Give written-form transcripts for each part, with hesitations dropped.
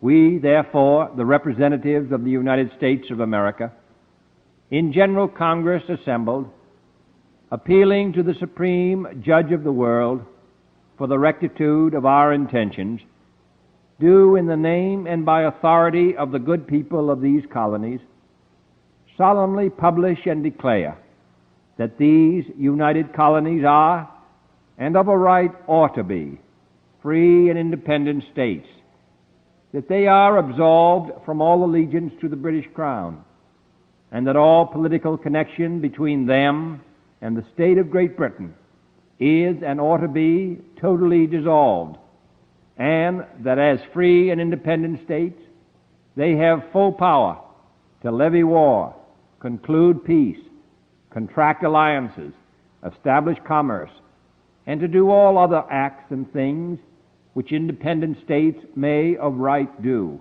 We, therefore, the representatives of the United States of America, in General Congress assembled, appealing to the Supreme Judge of the world for the rectitude of our intentions, do in the name and by authority of the good people of these colonies solemnly publish and declare that these united colonies are, and of a right ought to be, free and independent states, that they are absolved from all allegiance to the British Crown, and that all political connection between them and the state of Great Britain is and ought to be totally dissolved, and that as free and independent states, they have full power to levy war, conclude peace, contract alliances, establish commerce, and to do all other acts and things which independent states may of right do.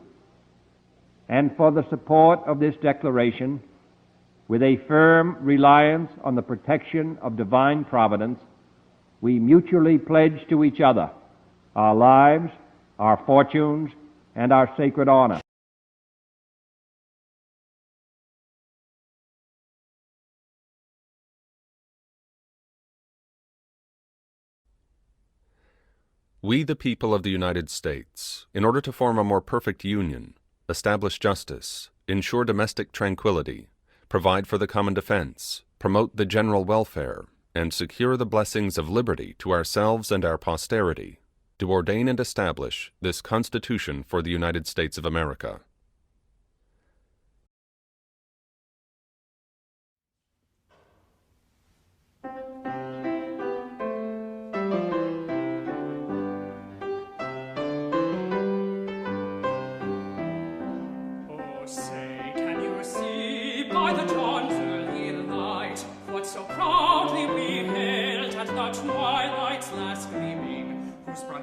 And for the support of this declaration, with a firm reliance on the protection of divine providence, we mutually pledge to each other our lives, our fortunes, and our sacred honor. We, the people of the United States, in order to form a more perfect union, establish justice, ensure domestic tranquility, provide for the common defense, promote the general welfare, and secure the blessings of liberty to ourselves and our posterity, do ordain and establish this Constitution for the United States of America.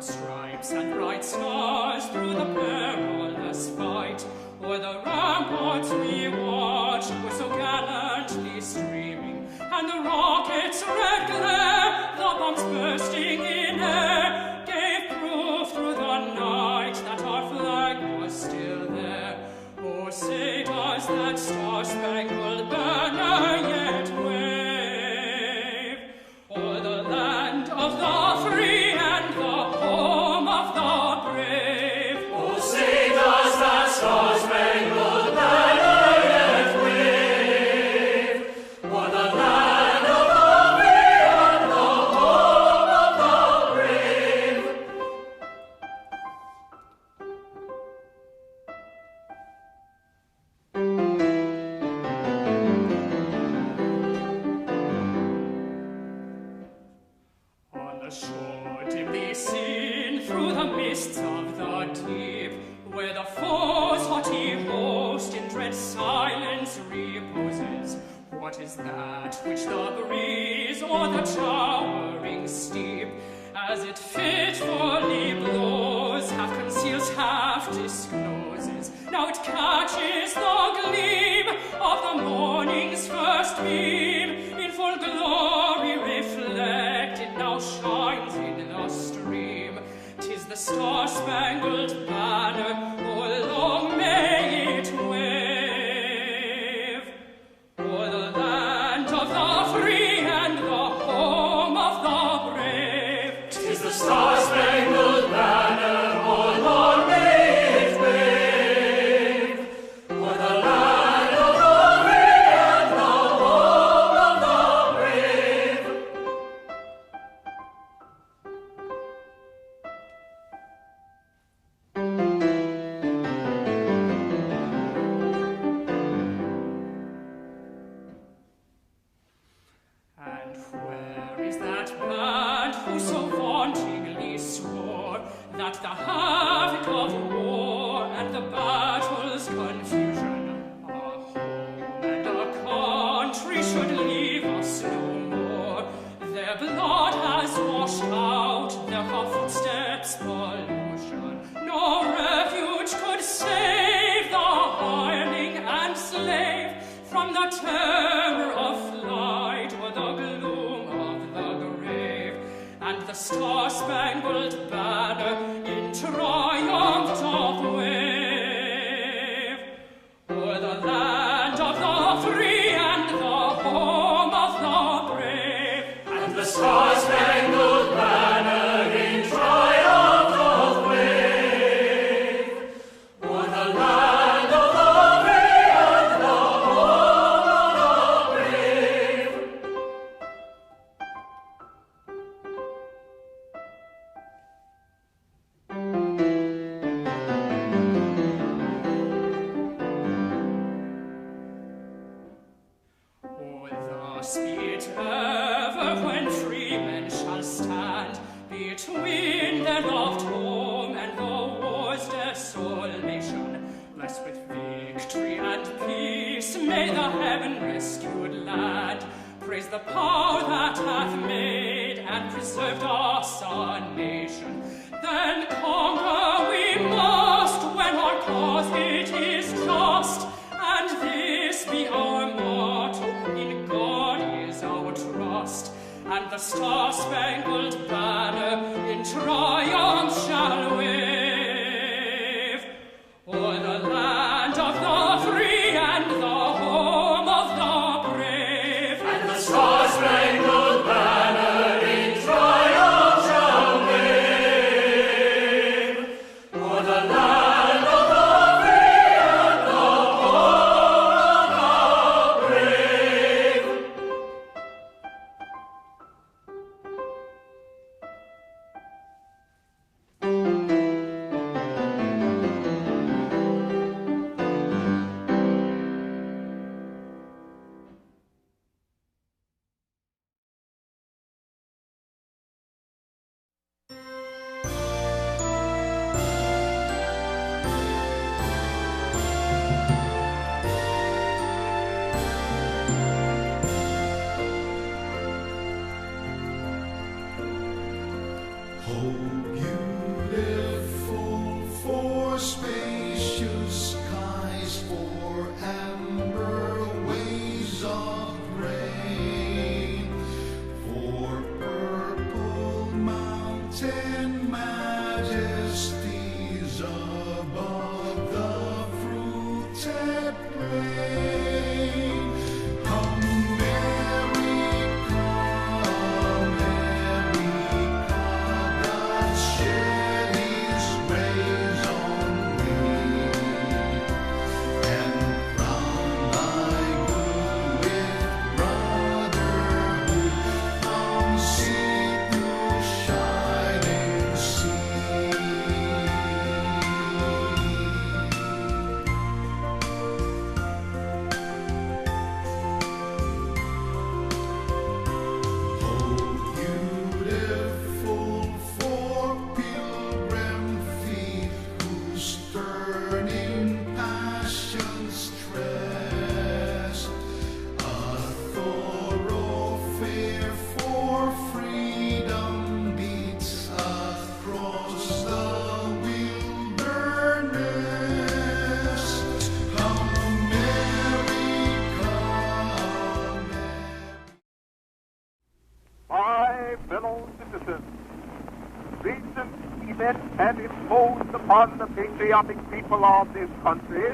Stripes and bright stars through the perilous fight, o'er the ramparts we watched were so gallantly streaming, and the rockets' red glare, the bombs bursting in air, gave proof through the night that our flag was still there. Oh, say does that star-spangled banner yet wave o'er the land of the free? Star-spangled banner in triumph doth wave. Thus be it ever when free men shall stand between their loved home and the war's desolation. Blessed with victory and peace, may the heaven-rescued land praise the power that hath made and preserved us a nation. Then conquer we must when our cause it is just, and this be our motto, in God is our trust. And the star-spangled banner in triumph shall wave o'er the land of the free and the home of the brave. And the star-spangled banner in triumph shall wave o'er the land of the free and the home of the brave. Oh, beautiful for spacious skies, for amber waves of grain, for purple mountain majesties above the fruited plain. America, God shed His rays on thee, and crown thy good with brotherhood from sea to shining sea. Oh, beautiful for pilgrim feet whose turning passions trust, a thoroughfare for freedom beats across the wilderness. America, My fellow citizens, recent events have imposed upon the patriotic people of this country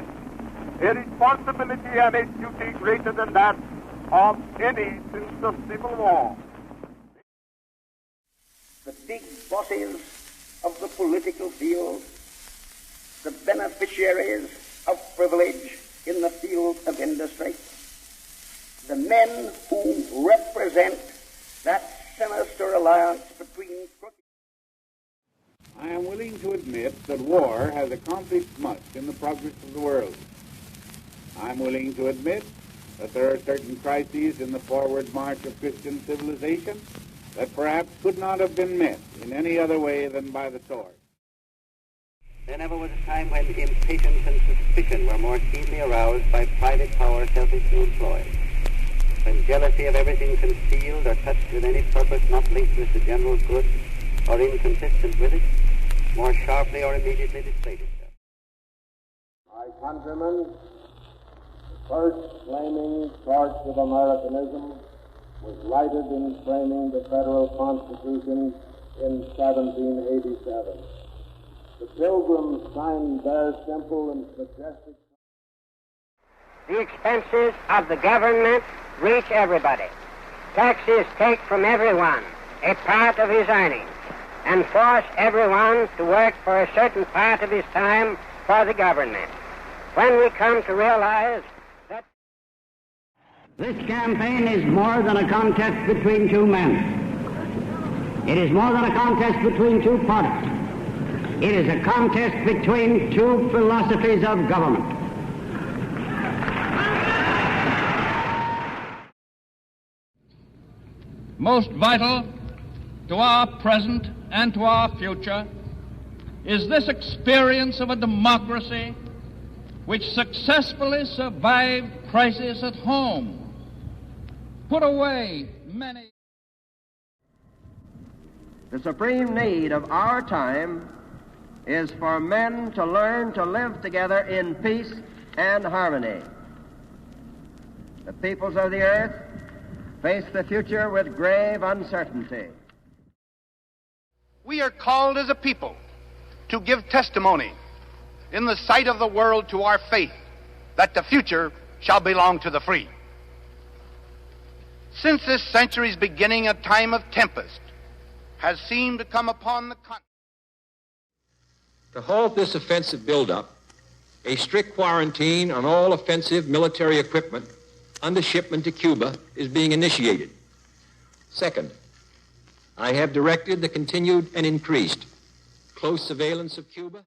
a responsibility and a duty greater than that of any since the Civil War. The big bosses of the political field, the beneficiaries of privilege in the field of industry, the men who represent that sinister alliance between crooked. I am willing to admit that war has accomplished much in the progress of the world. I am willing to admit that there are certain crises in the forward march of Christian civilization that perhaps could not have been met in any other way than by the sword. There never was a time when impatience and suspicion were more keenly aroused by private power selfishly employed, when jealousy of everything concealed or touched with any purpose not linked with the general good or inconsistent with it, more sharply or immediately displayed itself. My countrymen, the first flaming torch of Americanism was lighted in framing the federal Constitution in 1787. The Pilgrims signed their simple and majestic. The expenses of the government reach everybody. Taxes take from everyone a part of his earnings and force everyone to work for a certain part of his time for the government. When we come to realize that this campaign is more than a contest between two men. It is more than a contest between two parties. It is a contest between two philosophies of government. most vital to our present and to our future is this experience of a democracy which successfully survived crisis at home, put away many. The supreme need of our time is for men to learn to live together in peace and harmony. The peoples of the earth face the future with grave uncertainty. We are called as a people to give testimony in the sight of the world to our faith that the future shall belong to the free. Since this century's beginning, a time of tempest has seemed to come upon the continent. To halt this offensive buildup, a strict quarantine on all offensive military equipment under shipment to Cuba is being initiated. Second, I have directed the continued and increased close surveillance of Cuba.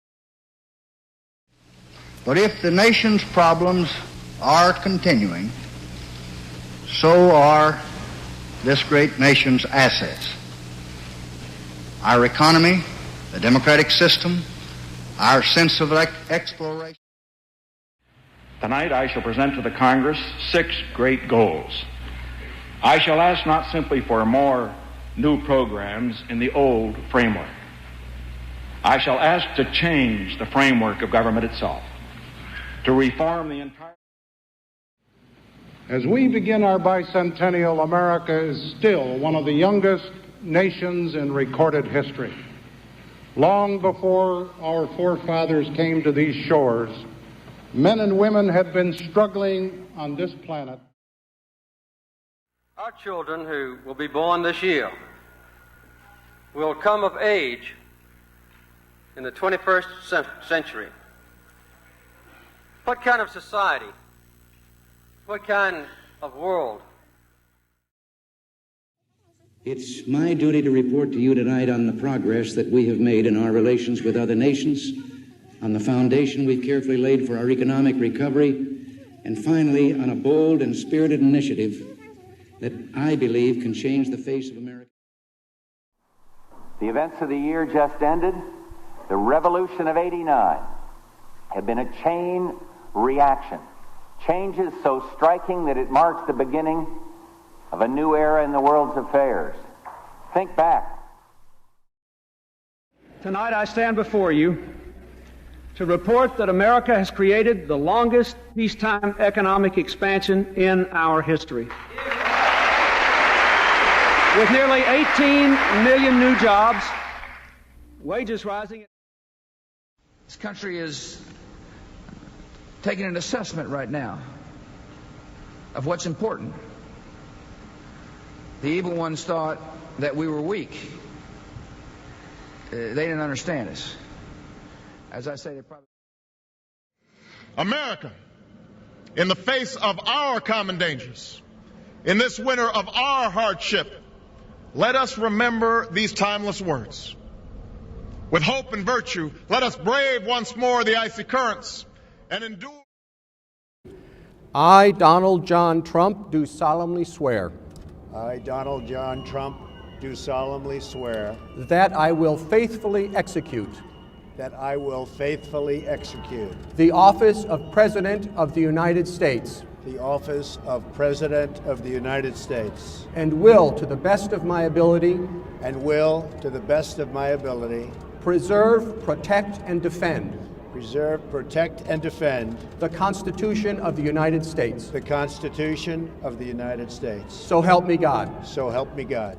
But if the nation's problems are continuing, so are this great nation's assets. Our economy, the democratic system, our sense of exploration. Tonight I shall present to the Congress 6 great goals. I shall ask not simply for more new programs in the old framework. I shall ask to change the framework of government itself, to reform the entire... As we begin our bicentennial, America is still one of the youngest nations in recorded history. Long before our forefathers came to these shores, men and women had been struggling on this planet. Our children who will be born this year will come of age in the 21st century. What kind of society, what kind of world? It's my duty to report to you tonight on the progress that we have made in our relations with other nations, on the foundation we've carefully laid for our economic recovery, and finally on a bold and spirited initiative that I believe can change the face of America. The events of the year just ended, the Revolution of '89, have been a chain reaction. Changes so striking that it marks the beginning of a new era in the world's affairs. Think back. Tonight I stand before you to report that America has created the longest peacetime economic expansion in our history. With nearly 18 million new jobs, wages rising. This country is taking an assessment right now of what's important. The evil ones thought that we were weak. They didn't understand us. As I say, they probably... America, in the face of our common dangers, in this winter of our hardship, let us remember these timeless words. With hope and virtue, let us brave once more the icy currents and endure. I, Donald John Trump, do solemnly swear. I, Donald John Trump, do solemnly swear. That I will faithfully execute. That I will faithfully execute. The office of President of the United States. The office of President of the United States. And will, to the best of my ability. And will, to the best of my ability. Preserve, protect, and defend. Preserve, protect, and defend. The Constitution of the United States. The Constitution of the United States. So help me God. So help me God.